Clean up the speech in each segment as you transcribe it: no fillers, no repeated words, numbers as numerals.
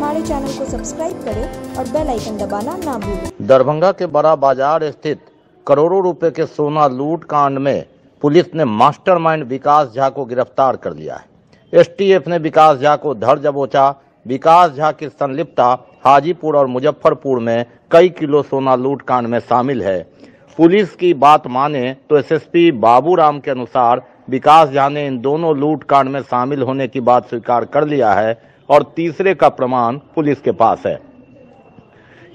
हमारे चैनल को सब्सक्राइब करें और बेल आइकन दबाना ना भूलें। दरभंगा के बड़ा बाजार स्थित करोड़ों रुपए के सोना लूट कांड में पुलिस ने मास्टरमाइंड विकास झा को गिरफ्तार कर लिया है। एसटीएफ ने विकास झा को धर दबोचा। विकास झा की संलिप्तता हाजीपुर और मुजफ्फरपुर में कई किलो सोना लूट कांड में शामिल है। पुलिस की बात माने तो एसएसपी बाबूराम के अनुसार विकास झा ने इन दोनों लूट कांड में शामिल होने की बात स्वीकार कर लिया है और तीसरे का प्रमाण पुलिस के पास है।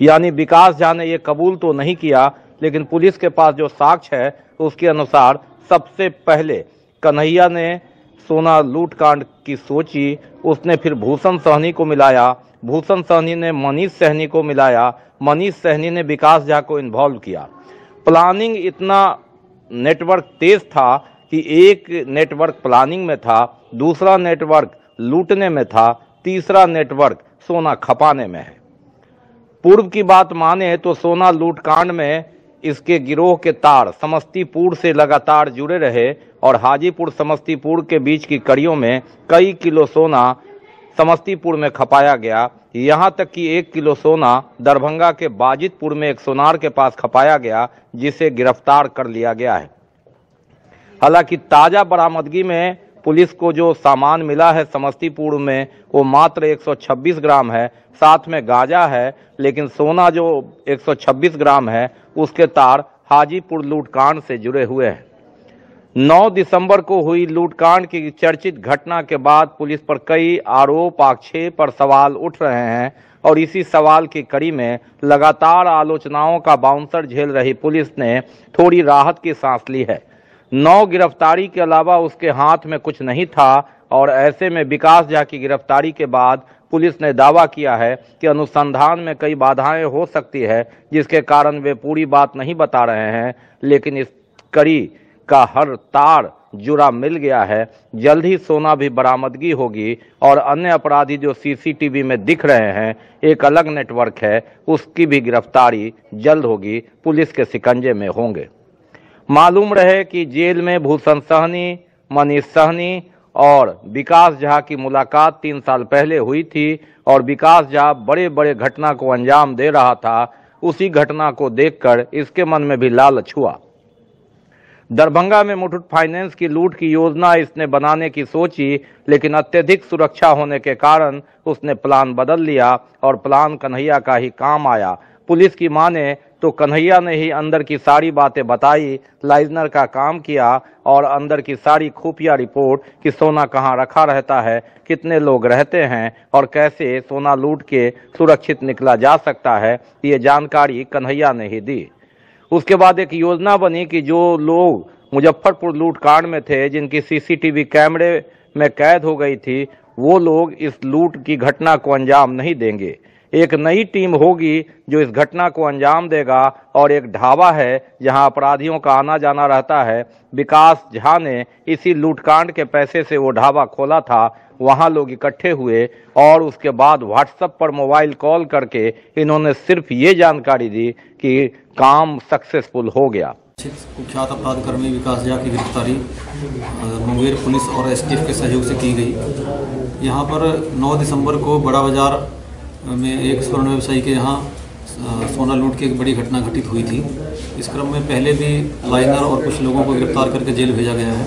यानी विकास झा ने ये कबूल तो नहीं किया, लेकिन पुलिस के पास जो साक्ष्य है उसके अनुसार सबसे पहले कन्हैया ने सोना लूट कांड की सोची, उसने फिर भूषण सहनी को मिलाया, भूषण सहनी ने मनीष सहनी को मिलाया, मनीष सहनी ने विकास झा को इन्वॉल्व किया। प्लानिंग इतना नेटवर्क तेज था कि एक नेटवर्क प्लानिंग में था, दूसरा नेटवर्क लूटने में था, तीसरा नेटवर्क सोना खपाने में है। पूर्व की बात माने तो सोना लूटकांड में इसके गिरोह के तार समस्तीपुर से लगातार जुड़े रहे और हाजीपुर समस्तीपुर के बीच की कड़ियों में कई किलो सोना समस्तीपुर में खपाया गया। यहां तक कि 1 किलो सोना दरभंगा के बाजितपुर में एक सोनार के पास खपाया गया, जिसे गिरफ्तार कर लिया गया है। हालांकि ताजा बरामदगी में पुलिस को जो सामान मिला है समस्तीपुर में वो मात्र 126 ग्राम है, साथ में गांजा है, लेकिन सोना जो 126 ग्राम है उसके तार हाजीपुर लूटकांड से जुड़े हुए हैं। 9 दिसंबर को हुई लूटकांड की चर्चित घटना के बाद पुलिस पर कई आरोप आक्षेप और सवाल उठ रहे हैं और इसी सवाल की कड़ी में लगातार आलोचनाओं का बाउंसर झेल रही पुलिस ने थोड़ी राहत की सांस ली है। 9 गिरफ्तारी के अलावा उसके हाथ में कुछ नहीं था और ऐसे में विकास झा की गिरफ्तारी के बाद पुलिस ने दावा किया है कि अनुसंधान में कई बाधाएं हो सकती है, जिसके कारण वे पूरी बात नहीं बता रहे हैं, लेकिन इस कड़ी का हर तार जुड़ा मिल गया है। जल्द ही सोना भी बरामदगी होगी और अन्य अपराधी जो सीसीटीवी में दिख रहे हैं, एक अलग नेटवर्क है, उसकी भी गिरफ्तारी जल्द होगी, पुलिस के शिकंजे में होंगे। मालूम रहे कि जेल में भूषण सहनी, मनीष सहनी और विकास झा की मुलाकात 3 साल पहले हुई थी और विकास झा बड़े बड़े घटना को अंजाम दे रहा था। उसी घटना को देखकर इसके मन में भी लालच हुआ। दरभंगा में मुथूट फाइनेंस की लूट की योजना इसने बनाने की सोची, लेकिन अत्यधिक सुरक्षा होने के कारण उसने प्लान बदल लिया और प्लान कन्हैया का ही काम आया। पुलिस की माने तो कन्हैया ने ही अंदर की सारी बातें बताई, लाइजनर का काम किया और अंदर की सारी खुफिया रिपोर्ट कि सोना कहाँ रखा रहता है, कितने लोग रहते हैं और कैसे सोना लूट के सुरक्षित निकला जा सकता है, ये जानकारी कन्हैया ने ही दी। उसके बाद एक योजना बनी कि जो लोग मुजफ्फरपुर लूटकांड में थे, जिनकी सीसीटीवी कैमरे में कैद हो गई थी, वो लोग इस लूट की घटना को अंजाम नहीं देंगे। एक नई टीम होगी जो इस घटना को अंजाम देगा और एक ढाबा है जहां अपराधियों का आना जाना रहता है। विकास झा ने इसी लूटकांड के पैसे से वो ढाबा खोला था। वहां लोग इकट्ठे हुए और उसके बाद व्हाट्सएप पर मोबाइल कॉल करके इन्होंने सिर्फ ये जानकारी दी कि काम सक्सेसफुल हो गया। कुख्यात अपराध कर्मी विकास झा की गिरफ्तारी मुंगेर पुलिस और एसटीएफ के सहयोग से की गई। यहाँ पर 9 दिसंबर को बड़ा बाजार में एक स्वर्ण व्यवसायी के यहाँ सोना लूट की एक बड़ी घटना घटित हुई थी। इस क्रम में पहले भी लाइनर और कुछ लोगों को गिरफ्तार करके जेल भेजा गया है।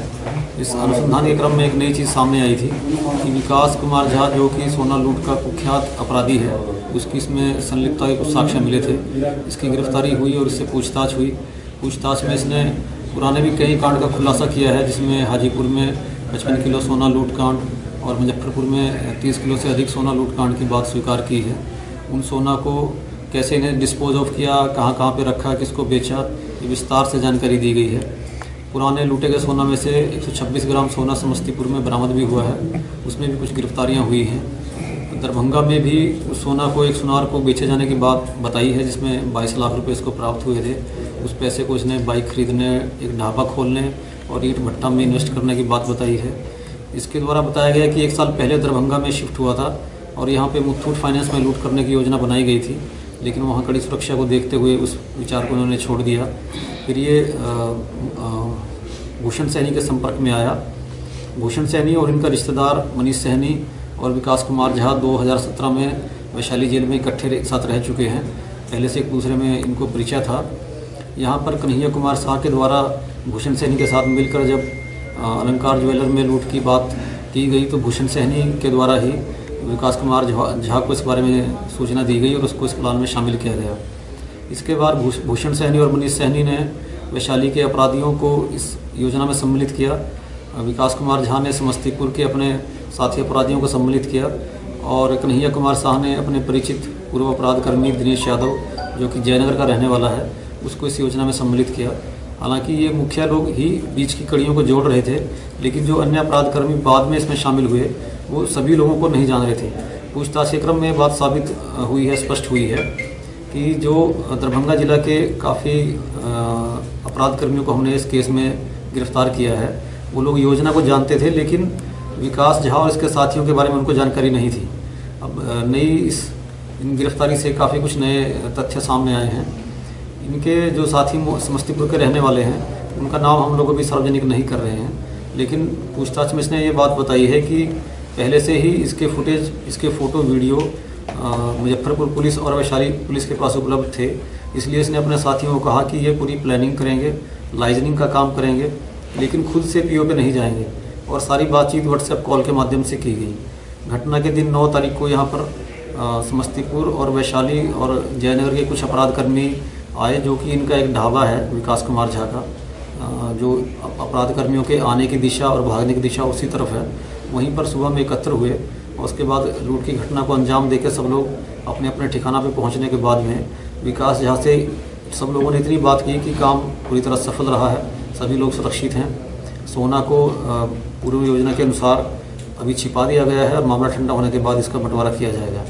इस अनुसंधान के क्रम में एक नई चीज़ सामने आई थी कि विकास कुमार झा, जो कि सोना लूट का कुख्यात अपराधी है, उसकी इसमें संलिप्तता के कुछ साक्ष्य मिले थे। इसकी गिरफ्तारी हुई और इससे पूछताछ हुई। पूछताछ में इसने पुराने भी कई कांड का खुलासा किया है, जिसमें हाजीपुर में 55 किलो सोना लूट कांड और मुजफ्फरपुर में 30 किलो से अधिक सोना लूट कांड की बात स्वीकार की है। उन सोना को कैसे इन्हें डिस्पोज ऑफ किया, कहाँ कहाँ पे रखा, किसको बेचा, ये विस्तार से जानकारी दी गई है। पुराने लूटे गए सोना में से 126 ग्राम सोना समस्तीपुर में बरामद भी हुआ है, उसमें भी कुछ गिरफ्तारियाँ हुई हैं। दरभंगा में भी उस सोना को एक सुनार को बेचे जाने की बात बताई है, जिसमें 22 लाख रुपये इसको प्राप्त हुए थे। उस पैसे को इसने बाइक खरीदने, एक ढाबा खोलने और ईंट भट्टा में इन्वेस्ट करने की बात बताई है। इसके द्वारा बताया गया कि 1 साल पहले दरभंगा में शिफ्ट हुआ था और यहाँ पे मुथूट फाइनेंस में लूट करने की योजना बनाई गई थी, लेकिन वहाँ कड़ी सुरक्षा को देखते हुए उस विचार को उन्होंने छोड़ दिया। फिर ये भूषण सहनी के संपर्क में आया। भूषण सहनी और इनका रिश्तेदार मनीष सहनी और विकास कुमार झा 2017 में वैशाली जेल में इकट्ठे एक साथ रह चुके हैं। पहले से एक दूसरे में इनको परिचय था। यहाँ पर कन्हैया कुमार शाह के द्वारा भूषण सैनी के साथ मिलकर जब अलंकार ज्वेलर में लूट की बात की गई तो भूषण सैनी के द्वारा ही विकास कुमार झा को इस बारे में सूचना दी गई और उसको इस प्लान में शामिल किया गया। इसके बाद भूषण सैनी और मनीष सैनी ने वैशाली के अपराधियों को इस योजना में सम्मिलित किया। विकास कुमार झा ने समस्तीपुर के अपने साथी अपराधियों को सम्मिलित किया और कन्हैया कुमार शाह ने अपने परिचित पूर्व अपराध कर्मी दिनेश यादव, जो कि जयनगर का रहने वाला है, उसको इस योजना में सम्मिलित किया। हालांकि ये मुखिया लोग ही बीच की कड़ियों को जोड़ रहे थे, लेकिन जो अन्य अपराध कर्मी बाद में इसमें शामिल हुए वो सभी लोगों को नहीं जान रहे थे। पूछताछ के क्रम में बात साबित हुई है, स्पष्ट हुई है कि जो दरभंगा जिला के काफ़ी अपराध कर्मियों को हमने इस केस में गिरफ्तार किया है, वो लोग योजना को जानते थे, लेकिन विकास झा और इसके साथियों के बारे में उनको जानकारी नहीं थी। अब इन गिरफ्तारी से काफ़ी कुछ नए तथ्य सामने आए हैं। इनके जो साथी समस्तीपुर के रहने वाले हैं, उनका नाम हम लोग अभी सार्वजनिक नहीं कर रहे हैं, लेकिन पूछताछ में इसने ये बात बताई है कि पहले से ही इसके फुटेज, इसके फ़ोटो वीडियो मुजफ्फरपुर पुलिस और वैशाली पुलिस के पास उपलब्ध थे। इसलिए इसने अपने साथियों को कहा कि ये पूरी प्लानिंग करेंगे, लाइजनिंग का काम करेंगे, लेकिन खुद से पीओ पे नहीं जाएंगे। और सारी बातचीत व्हाट्सएप कॉल के माध्यम से की गई। घटना के दिन 9 तारीख को यहाँ पर समस्तीपुर और वैशाली और जयनगर के कुछ अपराध कर्मी आए, जो कि इनका एक ढाबा है विकास कुमार झा का, जो अपराध कर्मियों के आने की दिशा और भागने की दिशा उसी तरफ है। वहीं पर सुबह में एकत्र हुए और उसके बाद लूट की घटना को अंजाम देकर सब लोग अपने अपने ठिकाना पर पहुँचने के बाद में विकास झा से सब लोगों ने इतनी बात की कि काम पूरी तरह सफल रहा है, सभी लोग सुरक्षित हैं। सोना को पूर्व योजना के अनुसार अभी छिपा दिया गया है और मामला ठंडा होने के बाद इसका बंटवारा किया जाएगा।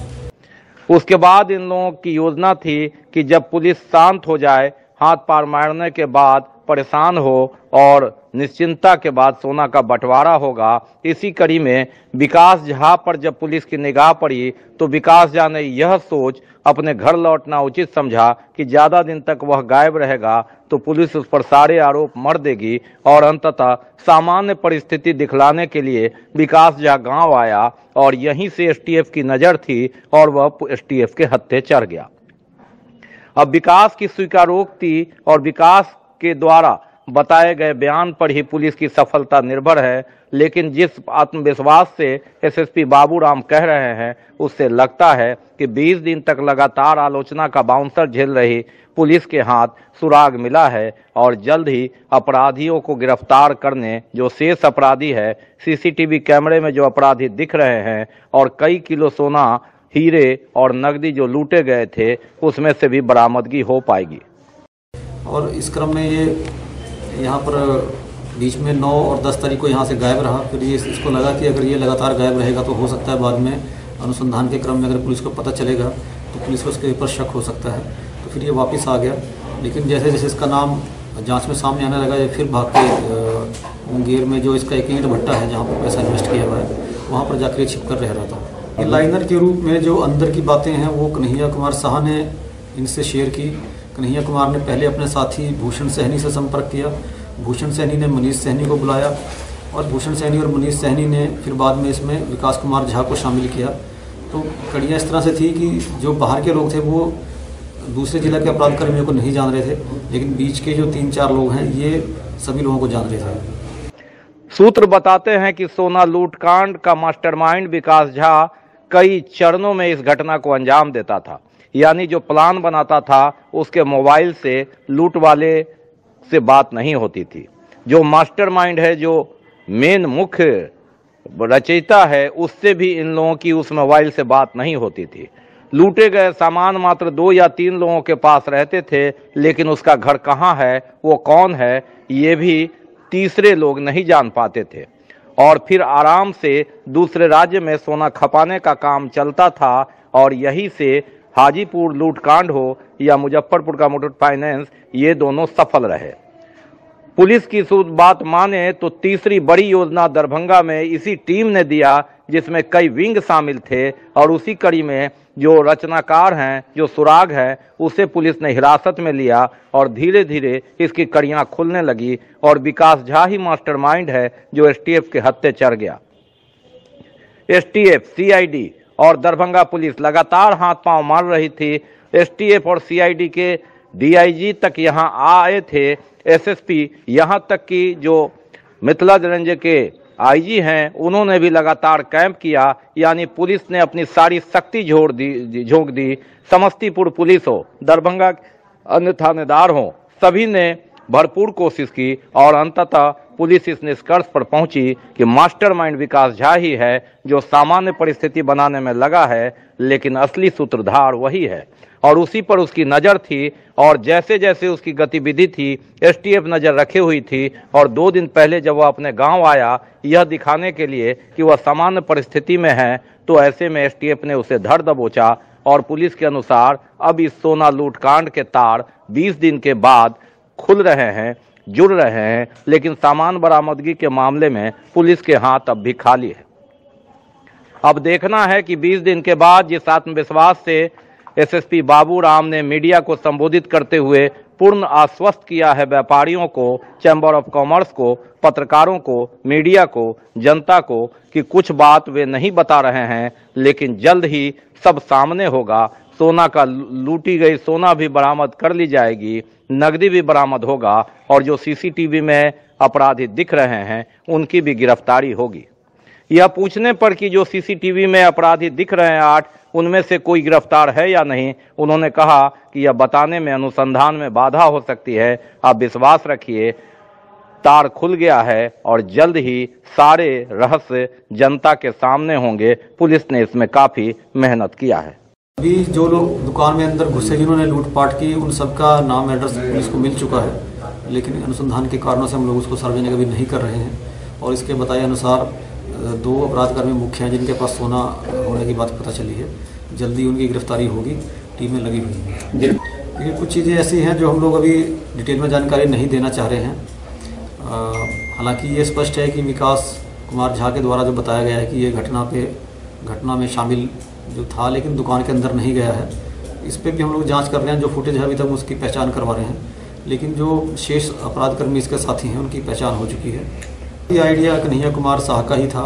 उसके बाद इन लोगों की योजना थी कि जब पुलिस शांत हो जाए, हाथ पार मारने के बाद परेशान हो और निश्चिंतता के बाद सोना का बंटवारा होगा। इसी कड़ी में विकास झा पर जब पुलिस की निगाह पड़ी तो विकास झा ने यह सोच अपने घर लौटना उचित समझा कि ज्यादा दिन तक वह गायब रहेगा तो पुलिस उस पर सारे आरोप मढ़ देगी और अंततः सामान्य परिस्थिति दिखलाने के लिए विकास झा गांव आया और यहीं से एसटीएफ की नजर थी और वह एसटीएफ के हत्थे चढ़ गया। अब विकास की स्वीकारोक्ति और विकास के द्वारा बताए गए बयान पर ही पुलिस की सफलता निर्भर है, लेकिन जिस आत्मविश्वास से एसएसपी बाबूराम कह रहे हैं उससे लगता है कि 20 दिन तक लगातार आलोचना का बाउंसर झेल रही पुलिस के हाथ सुराग मिला है और जल्द ही अपराधियों को गिरफ्तार करने जो शेष अपराधी है, सीसीटीवी कैमरे में जो अपराधी दिख रहे हैं और कई किलो सोना, हीरे और नकदी जो लूटे गए थे उसमें से भी बरामदगी हो पाएगी। और इस क्रम में ये यहाँ पर बीच में 9 और 10 तारीख को यहाँ से गायब रहा। फिर ये इसको लगा कि अगर ये लगातार गायब रहेगा तो हो सकता है बाद में अनुसंधान के क्रम में अगर पुलिस को पता चलेगा तो पुलिस को उसके ऊपर शक हो सकता है, तो फिर ये वापस आ गया। लेकिन जैसे जैसे इसका नाम जांच में सामने आने लगा, ये फिर भाग के मुंगेर में जो इसका एक ईंट भट्टा है जहाँ पर पैसा इन्वेस्ट किया हुआ है वहाँ पर जाकर छिप कर रह रहा था। ये लाइनर के रूप में जो अंदर की बातें हैं वो कन्हैया कुमार शाह ने इनसे शेयर की। कन्हैया कुमार ने पहले अपने साथी भूषण सैनी से संपर्क किया, भूषण सैनी ने मनीष सैनी को बुलाया और भूषण सैनी और मनीष सैनी ने फिर बाद में इसमें विकास कुमार झा को शामिल किया। तो कड़ियाँ इस तरह से थी कि जो बाहर के लोग थे वो दूसरे जिला के अपराध कर्मियों को नहीं जान रहे थे, लेकिन बीच के जो 3-4 लोग हैं ये सभी लोगों को जान रहे थे। सूत्र बताते हैं कि सोना लूटकांड का मास्टरमाइंड विकास झा कई चरणों में इस घटना को अंजाम देता था, यानी जो प्लान बनाता था उसके मोबाइल से लूट वाले से बात नहीं होती थी। जो मास्टरमाइंड है, जो मेन मुख्य रचयिता है, उससे भी इन लोगों की उस मोबाइल से बात नहीं होती थी। लूटे गए सामान मात्र 2 या 3 लोगों के पास रहते थे, लेकिन उसका घर कहाँ है, वो कौन है, ये भी तीसरे लोग नहीं जान पाते थे। और फिर आराम से दूसरे राज्य में सोना खपाने का काम चलता था और यही से हाजीपुर लूटकांड हो या मुजफ्फरपुर का मुथूट फाइनेंस, ये दोनों सफल रहे। पुलिस की बात माने तो तीसरी बड़ी योजना दरभंगा में इसी टीम ने दिया, जिसमें कई विंग शामिल थे और उसी कड़ी में जो रचनाकार हैं, जो सुराग है, उसे पुलिस ने हिरासत में लिया और धीरे धीरे इसकी कड़ियां खुलने लगी और विकास झा ही मास्टरमाइंड है जो एसटीएफ के हत्थे चढ़ गया। एसटीएफ, सीआईडी और दरभंगा पुलिस लगातार हाथ पांव मार रही थी। एसटीएफ और सीआईडी के डीआईजी तक यहां आए थे, एसएसपी, यहां तक कि जो मिथिलाज रेंज के आईजी हैं उन्होंने भी लगातार कैंप किया। यानी पुलिस ने अपनी सारी शक्ति झोंक दी। समस्तीपुर पुलिस हो, दरभंगा अन्य थानेदार हो, सभी ने भरपूर कोशिश की और अंततः पुलिस इस निष्कर्ष पर पहुंची कि मास्टरमाइंड विकास झा ही है जो सामान्य परिस्थिति बनाने में लगा है, लेकिन असली सूत्रधार वही है और उसी पर उसकी नजर थी। और जैसे जैसे उसकी गतिविधि थी, एसटीएफ नजर रखे हुई थी। और 2 दिन पहले जब वह अपने गांव आया यह दिखाने के लिए कि वह सामान्य परिस्थिति में है, तो ऐसे में एसटीएफ ने उसे धर दबोचा। और पुलिस के अनुसार अब इस सोना लूट कांड के तार 20 दिन के बाद खुल रहे हैं, जुड़ रहे हैं, लेकिन सामान बरामदगी के मामले में पुलिस के हाथ अब भी खाली है। अब देखना है कि 20 दिन के बाद जिस आत्मविश्वास से एसएसपी बाबू राम ने मीडिया को संबोधित करते हुए पूर्ण आश्वस्त किया है व्यापारियों को, चैम्बर ऑफ कॉमर्स को, पत्रकारों को, मीडिया को, जनता को, कि कुछ बात वे नहीं बता रहे हैं, लेकिन जल्द ही सब सामने होगा। सोना का लूटी गई सोना भी बरामद कर ली जाएगी, नकदी भी बरामद होगा और जो सीसीटीवी में अपराधी दिख रहे हैं उनकी भी गिरफ्तारी होगी। यह पूछने पर कि जो सीसीटीवी में अपराधी दिख रहे हैं 8, उनमें से कोई गिरफ्तार है या नहीं, उन्होंने कहा कि यह बताने में अनुसंधान में बाधा हो सकती है। आप विश्वास रखिए, तार खुल गया है और जल्द ही सारे रहस्य जनता के सामने होंगे। पुलिस ने इसमें काफी मेहनत किया है। अभी जो लोग दुकान में अंदर घुसे जिन्होंने लूटपाट की, उन सबका नाम एड्रेस पुलिस को मिल चुका है, लेकिन अनुसंधान के कारणों से हम लोग उसको सार्वजनिक अभी नहीं कर रहे हैं। और इसके बताए अनुसार 2 अपराधकर्मी मुख्य हैं जिनके पास सोना होने की बात पता चली है। जल्दी उनकी गिरफ्तारी होगी, टीमें लगी हुई हैं। लेकिन कुछ चीज़ें ऐसी हैं जो हम लोग अभी डिटेल में जानकारी नहीं देना चाह रहे हैं। हालांकि ये स्पष्ट है कि विकास कुमार झा के द्वारा जो बताया गया है कि ये घटना में शामिल जो था, लेकिन दुकान के अंदर नहीं गया है, इस पर भी हम लोग जांच कर रहे हैं। जो फुटेज है अभी तक उसकी पहचान करवा रहे हैं, लेकिन जो शेष अपराधकर्मी इसके साथी हैं उनकी पहचान हो चुकी है। ये आइडिया कन्हैया कुमार शाह का ही था,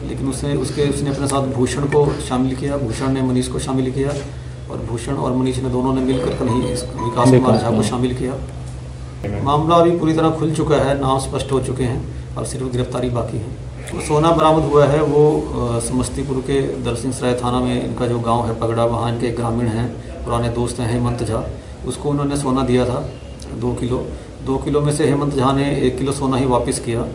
लेकिन उसने अपने साथ भूषण को शामिल किया, भूषण ने मनीष को शामिल किया और भूषण और मनीष ने दोनों ने मिलकर विकास कुमार झा को शामिल किया। मामला अभी पूरी तरह खुल चुका है, नाम स्पष्ट हो चुके हैं और सिर्फ गिरफ्तारी बाकी है। तो सोना बरामद हुआ है वो समस्तीपुर के दलसिंह सराय थाना में इनका जो गांव है पगड़ा, वहाँ इनके ग्रामीण हैं, पुराने दोस्त हैं हेमंत झा। उसको उन्होंने सोना दिया था 2 किलो। 2 किलो में से हेमंत झा ने 1 किलो सोना ही वापस किया।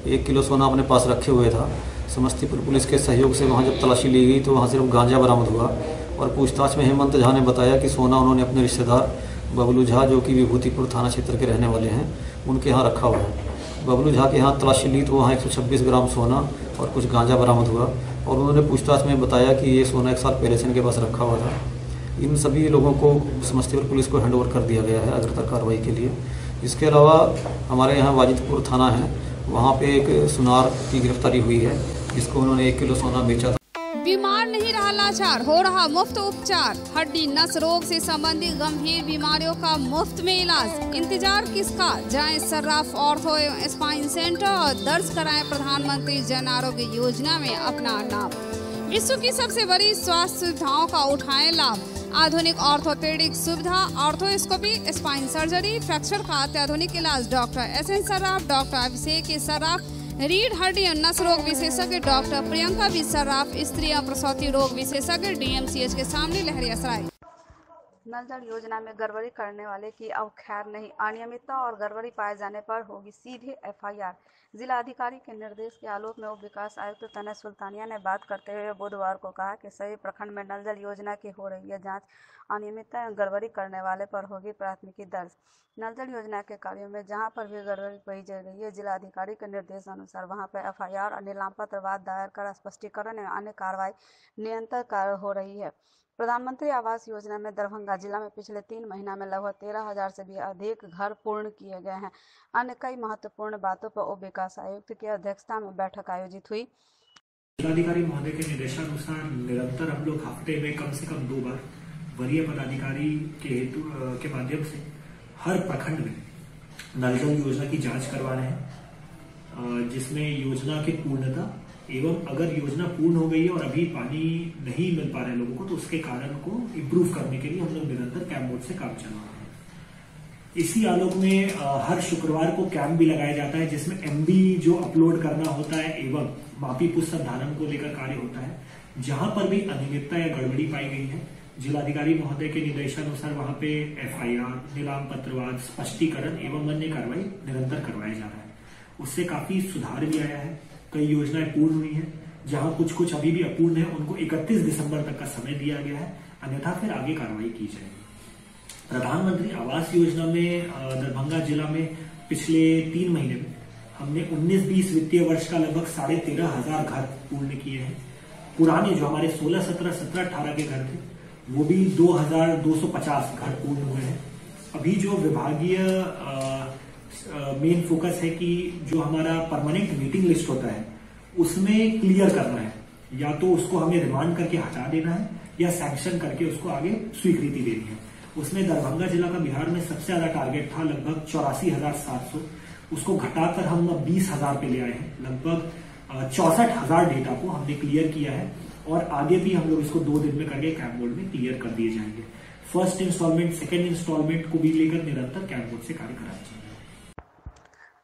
1 किलो सोना अपने पास रखे हुए था। समस्तीपुर पुलिस के सहयोग से वहाँ जब तलाशी ली गई तो वहाँ सिर्फ गांजा बरामद हुआ। और पूछताछ में हेमंत झा ने बताया कि सोना उन्होंने अपने रिश्तेदार बबलू झा, जो कि विभूतिपुर थाना क्षेत्र के रहने वाले हैं, उनके यहाँ रखा हुआ है। बबलू झा के यहाँ तलाशी ली तो वहाँ 126 ग्राम सोना और कुछ गांजा बरामद हुआ। और उन्होंने पूछताछ में बताया कि ये सोना 1 साल पहले से इनके पास रखा हुआ था। इन सभी लोगों को समस्तीपुर पुलिस को हैंडओवर कर दिया गया है अग्रतर कार्रवाई के लिए। इसके अलावा हमारे यहाँ वाजिदपुर थाना है, वहाँ पे एक सुनार की गिरफ्तारी हुई है, जिसको उन्होंने 1 किलो सोना बेचा था। बीमार नहीं रहा लाचार, हो रहा मुफ्त उपचार। हड्डी नस रोग से संबंधित गंभीर बीमारियों का मुफ्त में इलाज। इंतजार किसका, जाएं सर्राफ ऑर्थो एवं स्पाइन सेंटर और दर्ज कराएं प्रधानमंत्री जन आरोग्य योजना में अपना नाम। विश्व की सबसे बड़ी स्वास्थ्य सुविधाओं का उठाएं लाभ। आधुनिक ऑर्थोपेडिक सुविधा, ऑर्थोस्कोपी, स्पाइन सर्जरी, फ्रैक्चर का अत्याधुनिक इलाज। डॉक्टर SN सर्राफ, डॉक्टर अभिषेक सर्राफ, रीढ़ हड्डी और नस रोग विशेषज्ञ डॉक्टर प्रियंका बी सर्राफ, स्त्री और प्रसूति रोग विशेषज्ञ DMCH के सामने लहरियासराय। नल जल योजना में गड़बड़ी करने वाले की अब खैर नहीं। अनियमितता और गड़बड़ी पाए जाने पर होगी सीधे FIR। जिला अधिकारी के निर्देश के आलोक में उप विकास आयुक्त तनय सुल्तानिया ने बात करते हुए बुधवार को कहा कि सभी प्रखंड में नल जल योजना की हो रही है जांच। अनियमितता एवं गड़बड़ी करने वाले पर होगी प्राथमिकी दर्ज। नल जल योजना के कार्यों में जहां पर भी गड़बड़ी पाई जा रही है, जिला अधिकारी के निर्देशानुसार वहां पर FIR और नीलाम पत्र वाद दायर कर स्पष्टीकरण एवं अन्य कार्रवाई निरंतर कार्य हो रही है। प्रधानमंत्री आवास योजना में दरभंगा जिला में पिछले 3 महीना में लगभग 13,000 से भी अधिक घर पूर्ण किए गए हैं। अन्य कई महत्वपूर्ण बातों पर उप विकास आयुक्त की अध्यक्षता में बैठक आयोजित हुई। जिलाधिकारी महोदय के निर्देशानुसार निरंतर हम लोग हफ्ते में कम से कम 2 बार वरीय पदाधिकारी के हेतु के माध्यम से हर प्रखंड में नल जल योजना की जांच करवा रहे हैं, जिसमें योजना की पूर्णता एवं अगर योजना पूर्ण हो गई है और अभी पानी नहीं मिल पा रहा है लोगों को, तो उसके कारण को इम्प्रूव करने के लिए हम लोग निरंतर कैंप मोड से काम चला रहे हैं। इसी आलोक में हर शुक्रवार को कैंप भी लगाया जाता है, जिसमें एमबी जो अपलोड करना होता है एवं मापी पुस्त संधारण को लेकर कार्य होता है। जहां पर भी अनियमितता या गड़बड़ी पाई गई है, जिलाधिकारी महोदय के निर्देशानुसार वहां पे एफआईआर, नीलाम पत्रवाद, स्पष्टीकरण एवं अन्य कार्रवाई निरंतर करवाया जा रहा है। उससे काफी सुधार भी आया है। कई योजनाएं पूर्ण हुई हैं, जहां कुछ अभी भी अपूर्ण है उनको 31 दिसंबर तक का समय दिया गया है, अन्यथा फिर आगे कार्रवाई की जाएगी। प्रधानमंत्री आवास योजना में दरभंगा जिला में पिछले 3 महीने में हमने 19-20 वित्तीय वर्ष का लगभग 13,500 घर पूर्ण किए हैं। पुराने जो हमारे 16-17, 17-18 के घर थे, वो भी 2,250 घर पूर्ण हुए हैं। अभी जो विभागीय मेन फोकस है कि जो हमारा परमानेंट वेटिंग लिस्ट होता है उसमें क्लियर करना है, या तो उसको हमें रिमांड करके हटा देना है या सैंक्शन करके उसको आगे स्वीकृति देनी है। उसमें दरभंगा जिला का बिहार में सबसे ज्यादा टारगेट था, लगभग 84,700। उसको घटाकर हम अब 20,000 पे ले आए हैं। लगभग 64,000 डेटा को हमने क्लियर किया है और आगे भी हम लोग इसको 2 दिन में करके कैंप बोर्ड में क्लियर कर दिए जाएंगे। फर्स्ट इंस्टॉलमेंट, सेकेंड इंस्टॉलमेंट को भी लेकर निरंतर कैंप बोर्ड से कार्य कराया जाएगा।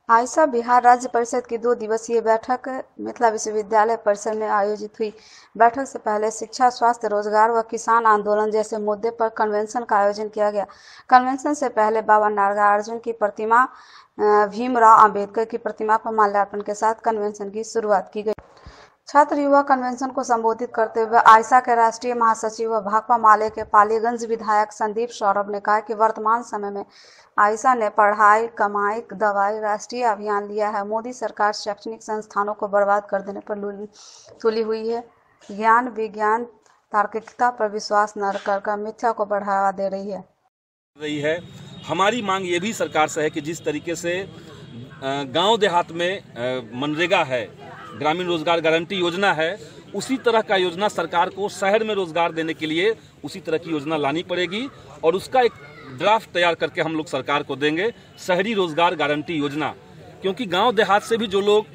आयसा बिहार राज्य परिषद की 2 दिवसीय बैठक मिथिला विश्वविद्यालय परिसर में आयोजित हुई। बैठक से पहले शिक्षा, स्वास्थ्य, रोजगार व किसान आंदोलन जैसे मुद्दे पर कन्वेंशन का आयोजन किया गया। कन्वेंशन से पहले बाबा नागार्जुन की प्रतिमा, भीमराव अंबेडकर की प्रतिमा पर माल्यार्पण के साथ कन्वेंशन की शुरुआत की गई। छात्र युवा कन्वेंशन को संबोधित करते हुए आयसा के राष्ट्रीय महासचिव व भाकपा माले के पालीगंज विधायक संदीप सौरभ ने कहा कि वर्तमान समय में आयसा ने पढ़ाई, कमाई, दवाई राष्ट्रीय अभियान लिया है। मोदी सरकार शैक्षणिक संस्थानों को बर्बाद कर देने पर तुली हुई है। ज्ञान, विज्ञान, तार्किकता पर विश्वास न कर मिथ्या को बढ़ावा दे रही है। हमारी मांग ये भी सरकार से है कि जिस तरीके से गांव देहात में मनरेगा है, ग्रामीण रोजगार गारंटी योजना है, उसी तरह का योजना सरकार को शहर में रोजगार देने के लिए उसी तरह की योजना लानी पड़ेगी और उसका एक ड्राफ्ट तैयार करके हम लोग सरकार को देंगे, शहरी रोजगार गारंटी योजना। क्योंकि गांव देहात से भी जो लोग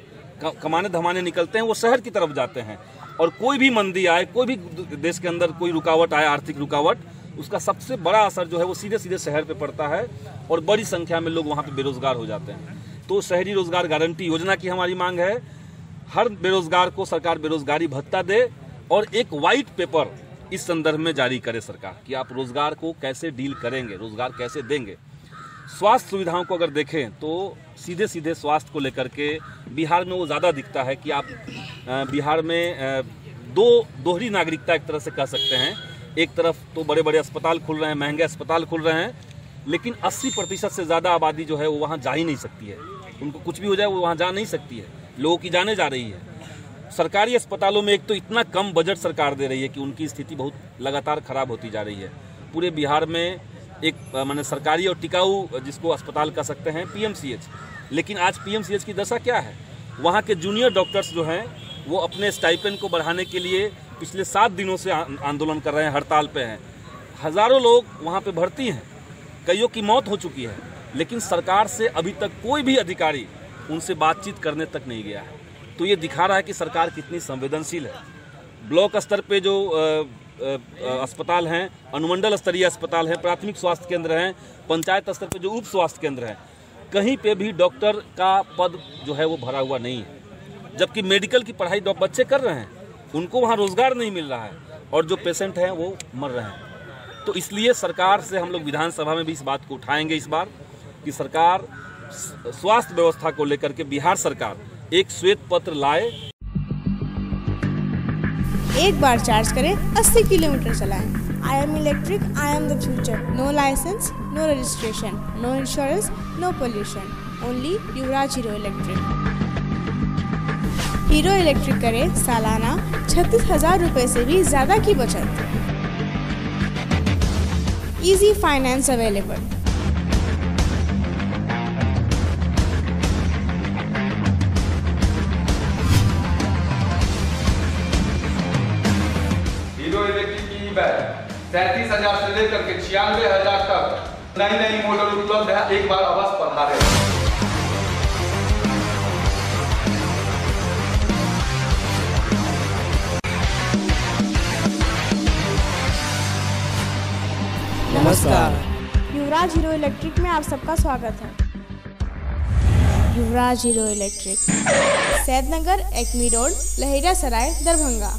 कमाने धमाने निकलते हैं वो शहर की तरफ जाते हैं और कोई भी मंदी आए, कोई भी देश के अंदर कोई रुकावट आए, आर्थिक रुकावट, उसका सबसे बड़ा असर जो है वो सीधे सीधे शहर पे पड़ता है और बड़ी संख्या में लोग वहाँ पे बेरोजगार हो जाते हैं। तो शहरी रोजगार गारंटी योजना की हमारी मांग है, हर बेरोजगार को सरकार बेरोजगारी भत्ता दे और एक व्हाइट पेपर इस संदर्भ में जारी करे सरकार कि आप रोजगार को कैसे डील करेंगे, रोजगार कैसे देंगे। स्वास्थ्य सुविधाओं को अगर देखें तो सीधे सीधे स्वास्थ्य को लेकर के बिहार में वो ज़्यादा दिखता है कि आप बिहार में दोहरी नागरिकता एक तरह से कह सकते हैं। एक तरफ तो बड़े बड़े अस्पताल खुल रहे हैं, महंगे अस्पताल खुल रहे हैं, लेकिन 80% से ज़्यादा आबादी जो है वो वहाँ जा ही नहीं सकती है। उनको कुछ भी हो जाए वो वहाँ जा नहीं सकती है, लोगों की जाने जा रही है। सरकारी अस्पतालों में एक तो इतना कम बजट सरकार दे रही है कि उनकी स्थिति बहुत लगातार खराब होती जा रही है। पूरे बिहार में एक माने सरकारी और टिकाऊ जिसको अस्पताल कह सकते हैं पीएमसीएच, लेकिन आज पीएमसीएच की दशा क्या है? वहाँ के जूनियर डॉक्टर्स जो हैं वो अपने स्टाइपेंड को बढ़ाने के लिए पिछले 7 दिनों से आंदोलन कर रहे हैं, हड़ताल पे हैं। हज़ारों लोग वहाँ पे भर्ती हैं, कईयों की मौत हो चुकी है, लेकिन सरकार से अभी तक कोई भी अधिकारी उनसे बातचीत करने तक नहीं गया है। तो ये दिखा रहा है कि सरकार कितनी संवेदनशील है। ब्लॉक स्तर पे जो अस्पताल हैं, अनुमंडल स्तरीय अस्पताल हैं, प्राथमिक स्वास्थ्य केंद्र हैं, पंचायत स्तर पे जो उप स्वास्थ्य केंद्र हैं, कहीं पे भी डॉक्टर का पद जो है वो भरा हुआ नहीं है। जबकि मेडिकल की पढ़ाई बच्चे कर रहे हैं, उनको वहाँ रोजगार नहीं मिल रहा है और जो पेशेंट हैं वो मर रहे हैं। तो इसलिए सरकार से हम लोग विधानसभा में भी इस बात को उठाएंगे इस बार कि सरकार स्वास्थ्य व्यवस्था को लेकर के बिहार सरकार एक श्वेत पत्र लाए। एक बार चार्ज करें, 80 किलोमीटर चलाएं। I am electric, I am the future. No licence, no registration, no insurance, no pollution, only Yuvraj Hero Electric. Hero Electric करें सालाना 36,000 रुपए से भी ज्यादा की बचत। Easy finance available. Hero Electric की बैग 37,000 से लेकर के 96,000 तक नई मॉडल उपलब्ध है। एक बार अवश्य पधारें। नमस्कार। युवराज हीरो इलेक्ट्रिक में आप सबका स्वागत है। Yuvraj Hero Electric, Saidnagar, Acme road, Laheriasarai, Darbhanga.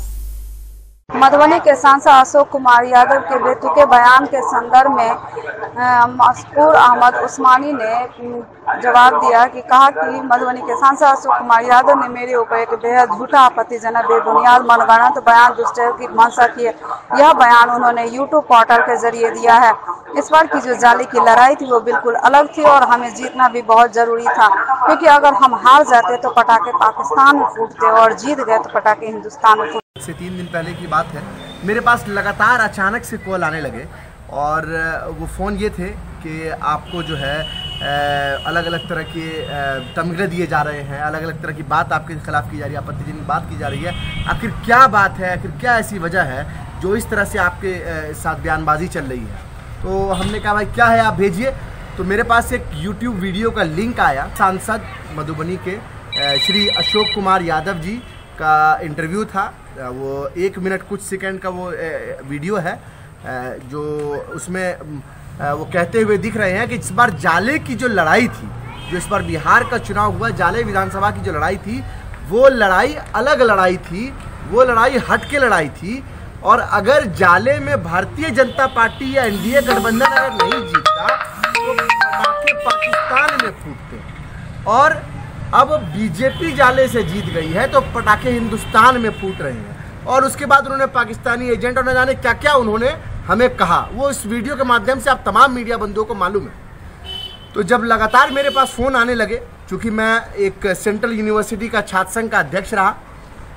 Madhubani के सांसद अशोक कुमार यादव के बेटे के बयान के संदर्भ में मशकूर अहमद उस्मानी ने जवाब दिया कि कहा कि मधुबनी के सांसद अशोक कुमार यादव ने मेरे ऊपर एक बेहद झूठा, आपत्तिजनक, बेबुनियाद, मनगढ़ंत बयान दुष्प्रचार की मंशा की है। यह बयान उन्होंने यूट्यूब पोर्टल के जरिए दिया है। इस बार की जो जाली की लड़ाई थी वो बिल्कुल अलग थी और हमें जीतना भी बहुत जरूरी था, क्योंकि अगर हम हार जाते तो पटाखे पाकिस्तान में फूटते और जीत गए तो पटाखे हिंदुस्तान में फूटते। से 3 दिन पहले की बात है, मेरे पास लगातार अचानक से कॉल आने लगे और वो फ़ोन ये थे कि आपको जो है अलग अलग तरह के तमगे दिए जा रहे हैं, अलग अलग तरह की बात आपके खिलाफ की जा रही है, आपत्तिजनक बात की जा रही है। आखिर क्या बात है, आखिर क्या ऐसी वजह है जो इस तरह से आपके साथ बयानबाजी चल रही है? तो हमने कहा भाई क्या है, आप भेजिए। तो मेरे पास एक यूट्यूब वीडियो का लिंक आया, सांसद मधुबनी के श्री अशोक कुमार यादव जी का इंटरव्यू था। वो 1 मिनट कुछ सेकंड का वो वीडियो है, जो उसमें वो कहते हुए दिख रहे हैं कि इस बार जाले की जो लड़ाई थी, जो इस बार बिहार का चुनाव हुआ, जाले विधानसभा की जो लड़ाई थी, वो लड़ाई अलग लड़ाई थी, वो लड़ाई हट के लड़ाई थी। और अगर जाले में भारतीय जनता पार्टी या एनडीए गठबंधन अगर नहीं जीतता तो पटाखे पाकिस्तान में फूटते। और अब बीजेपी जाले से जीत गई है तो पटाखे हिंदुस्तान में फूट रहे हैं। और उसके बाद उन्होंने पाकिस्तानी एजेंट और न जाने क्या क्या उन्होंने हमें कहा, वो इस वीडियो के माध्यम से आप तमाम मीडिया बंधुओं को मालूम है। तो जब लगातार मेरे पास फ़ोन आने लगे, चूँकि मैं एक सेंट्रल यूनिवर्सिटी का छात्र संघ का अध्यक्ष रहा,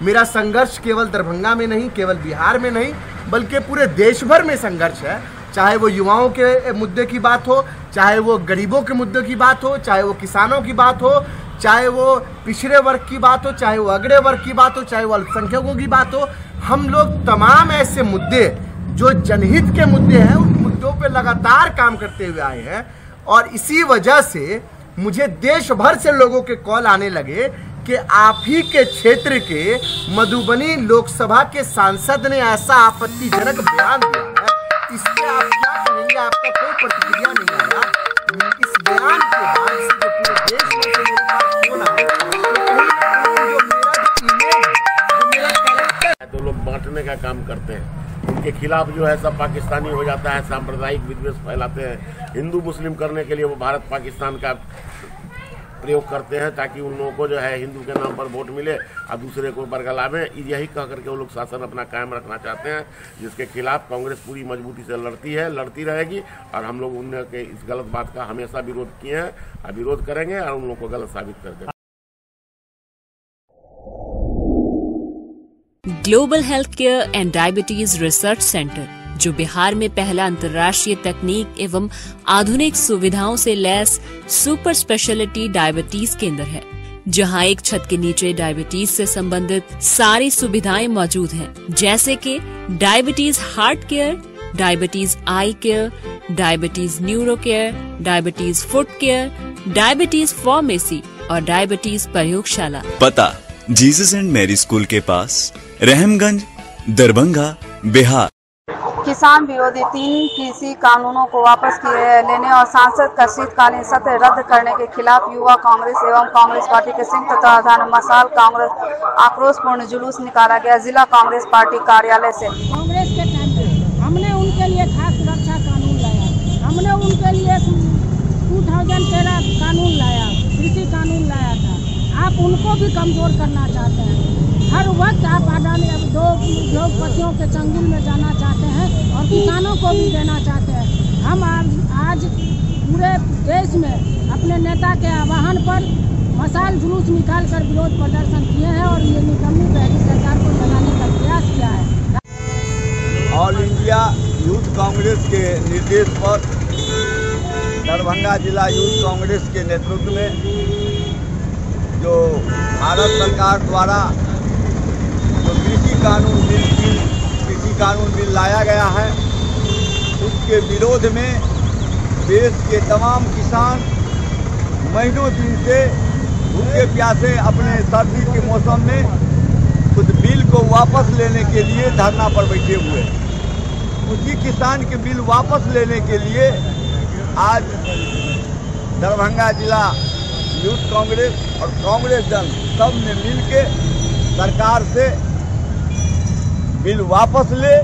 मेरा संघर्ष केवल दरभंगा में नहीं, केवल बिहार में नहीं, बल्कि पूरे देश भर में संघर्ष है। चाहे वो युवाओं के मुद्दे की बात हो, चाहे वो गरीबों के मुद्दे की बात हो, चाहे वो किसानों की बात हो, चाहे वो पिछड़े वर्ग की बात हो, चाहे वो अगड़े वर्ग की बात हो, चाहे वो अल्पसंख्यकों की बात हो। हम लोग तमाम ऐसे मुद्दे जो जनहित के मुद्दे हैं, उन मुद्दों पे लगातार काम करते हुए आए हैं। और इसी वजह से मुझे देश भर से लोगों के कॉल आने लगे कि आप ही के क्षेत्र के मधुबनी लोकसभा के सांसद ने ऐसा आपत्तिजनक बयान दिया है, इस पे आप क्या कहेंगे? आपका कोई प्रतिक्रिया नहीं आया। इस बयान के बाद से जो पूरे देश में मेरे पास फोन आया, जो मेरा कैरेक्टर तो लोग बांटने का काम करते हैं, उनके खिलाफ जो है सब पाकिस्तानी हो जाता है, सांप्रदायिक विद्वेष फैलाते हैं, हिंदू मुस्लिम करने के लिए वो भारत पाकिस्तान का प्रयोग करते हैं ताकि उन लोगों को जो है हिंदू के नाम पर वोट मिले और दूसरे को बरगलावे। यही कह करके वो लोग शासन अपना कायम रखना चाहते हैं, जिसके खिलाफ कांग्रेस पूरी मजबूती से लड़ती है, लड़ती रहेगी। और हम लोग उनके इस गलत बात का हमेशा विरोध किए हैं और विरोध करेंगे और उन लोगों को गलत साबित कर देंगे। Global health care and diabetes research centre, जो बिहार में पहला अंतर्राष्ट्रीय तकनीक एवं आधुनिक सुविधाओं से लैस सुपर स्पेशलिटी डायबिटीज केंद्र है, जहां एक छत के नीचे डायबिटीज से संबंधित सारी सुविधाएं मौजूद हैं, जैसे कि diabetes heart care, diabetes eye care, diabetes neuro care, diabetes foot care, diabetes pharmacy और डायबिटीज प्रयोगशाला। पता जीसस एंड मैरी स्कूल के पास, रहमगंज, दरभंगा, बिहार। किसान विरोधी 3 कृषि कानूनों को वापस लेने और सांसद का शीतकालीन सत्र रद्द करने के खिलाफ युवा कांग्रेस एवं कांग्रेस पार्टी के संयुक्त तत्वाधान मसाल कांग्रेस आक्रोशपूर्ण जुलूस निकाला गया जिला कांग्रेस पार्टी कार्यालय से। कांग्रेस के टाइम पे हमने उनके लिए खास सुरक्षा कानून लाया, हमने उनके लिए 2013 कानून लाया, कृषि कानून लाया था। आप उनको भी कमजोर करना चाहते हैं। हर वक्त आप अडानी दो उद्योगपतियों के चंगुल में जाना चाहते हैं और किसानों को भी देना चाहते हैं। हम आज पूरे देश में अपने नेता के आह्वान पर मसाल जुलूस निकाल कर विरोध प्रदर्शन किए हैं और ये निकम्मी पहली सरकार को जलाने का प्रयास किया है। ऑल इंडिया यूथ कांग्रेस के निर्देश पर दरभंगा जिला यूथ कांग्रेस के नेतृत्व में जो भारत सरकार द्वारा जो कृषि कानून बिल लाया गया है, उसके विरोध में देश के तमाम किसान महीनों दिन से भूखे प्यासे अपने सर्दी के मौसम में उस बिल को वापस लेने के लिए धरना पर बैठे हुए हैं। उसी किसान के बिल वापस लेने के लिए आज दरभंगा जिला यूथ कांग्रेस और कांग्रेस दल सब ने मिलके सरकार से बिल वापस ले,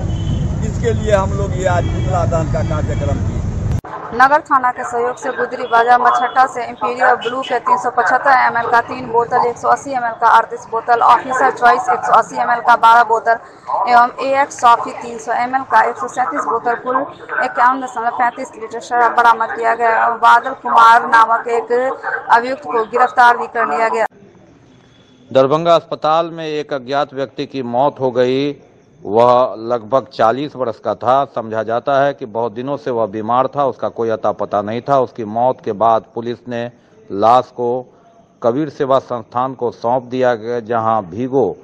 इसके लिए हम लोग ये आज पुतला दहन का कार्यक्रम किए। नगर थाना के सहयोग से गुदरी बाजार मछट्टा से इंपीरियल ब्लू के 375 ml का 3 बोतल, 180 ml का 38 बोतल, ऑफिसर चॉइस 180 ml का 12 बोतल एवं AX सॉफी 300 ml का 137 बोतल कुल 51.35 लीटर शराब बरामद किया गया और बादल कुमार नामक एक अभियुक्त को गिरफ्तार भी कर लिया गया। दरभंगा अस्पताल में एक अज्ञात व्यक्ति की मौत हो गई। वह लगभग 40 वर्ष का था। समझा जाता है कि बहुत दिनों से वह बीमार था, उसका कोई अता पता नहीं था। उसकी मौत के बाद पुलिस ने लाश को कबीर सेवा संस्थान को सौंप दिया गया, जहां भीगो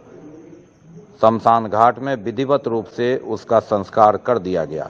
शमशान घाट में विधिवत रूप से उसका संस्कार कर दिया गया।